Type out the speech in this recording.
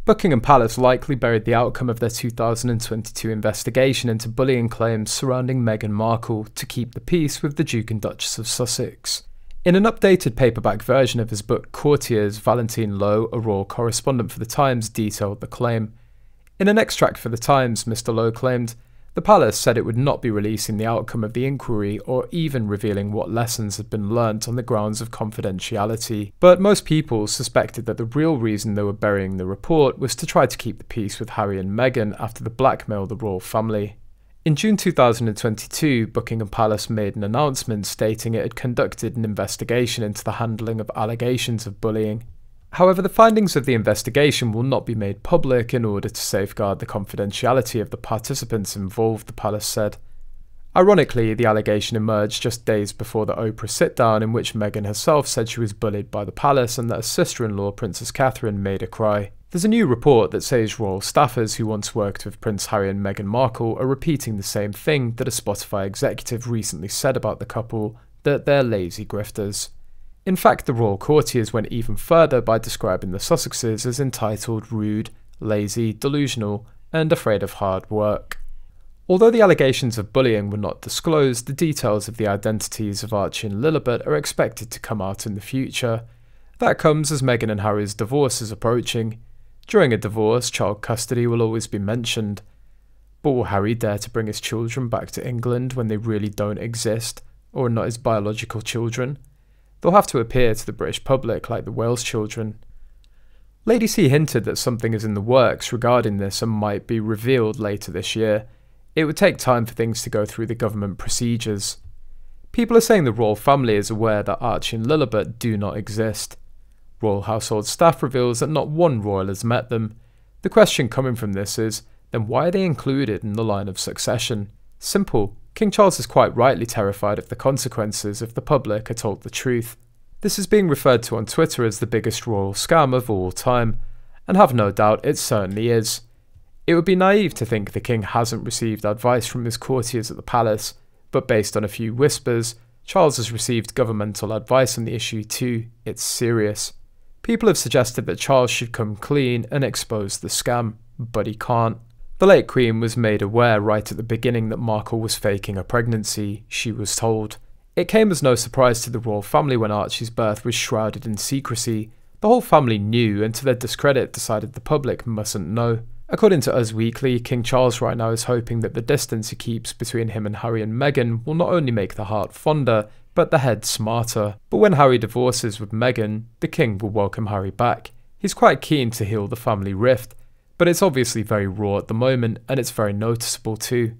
Buckingham Palace likely buried the outcome of their 2022 investigation into bullying claims surrounding Meghan Markle to keep the peace with the Duke and Duchess of Sussex. In an updated paperback version of his book Courtiers, Valentine Low, a royal correspondent for The Times, detailed the claim. In an extract for The Times, Mr. Low claimed, "The palace said it would not be releasing the outcome of the inquiry or even revealing what lessons had been learnt on the grounds of confidentiality, but most people suspected that the real reason they were burying the report was to try to keep the peace with Harry and Meghan after the blackmail of the royal family." In June 2022, Buckingham Palace made an announcement stating it had conducted an investigation into the handling of allegations of bullying. However, the findings of the investigation will not be made public in order to safeguard the confidentiality of the participants involved, the palace said. Ironically, the allegation emerged just days before the Oprah sit-down in which Meghan herself said she was bullied by the palace and that her sister-in-law, Princess Catherine, made her cry. There's a new report that says royal staffers who once worked with Prince Harry and Meghan Markle are repeating the same thing that a Spotify executive recently said about the couple, that they're lazy grifters. In fact, the royal courtiers went even further by describing the Sussexes as entitled, rude, lazy, delusional, and afraid of hard work. Although the allegations of bullying were not disclosed, the details of the identities of Archie and Lilibet are expected to come out in the future. That comes as Meghan and Harry's divorce is approaching. During a divorce, child custody will always be mentioned. But will Harry dare to bring his children back to England when they really don't exist, or are not his biological children? They'll have to appear to the British public like the Wales children. Lady C hinted that something is in the works regarding this and might be revealed later this year. It would take time for things to go through the government procedures. People are saying the royal family is aware that Archie and Lilibet do not exist. Royal household staff reveals that not one royal has met them. The question coming from this is, then why are they included in the line of succession? Simple. King Charles is quite rightly terrified of the consequences if the public are told the truth. This is being referred to on Twitter as the biggest royal scam of all time, and have no doubt it certainly is. It would be naive to think the king hasn't received advice from his courtiers at the palace, but based on a few whispers, Charles has received governmental advice on the issue too. It's serious. People have suggested that Charles should come clean and expose the scam, but he can't. The late Queen was made aware right at the beginning that Markle was faking a pregnancy, she was told. It came as no surprise to the royal family when Archie's birth was shrouded in secrecy. The whole family knew and to their discredit decided the public mustn't know. According to Us Weekly, King Charles right now is hoping that the distance he keeps between him and Harry and Meghan will not only make the heart fonder, but the head smarter. But when Harry divorces with Meghan, the king will welcome Harry back. He's quite keen to heal the family rift, but it's obviously very raw at the moment and it's very noticeable too.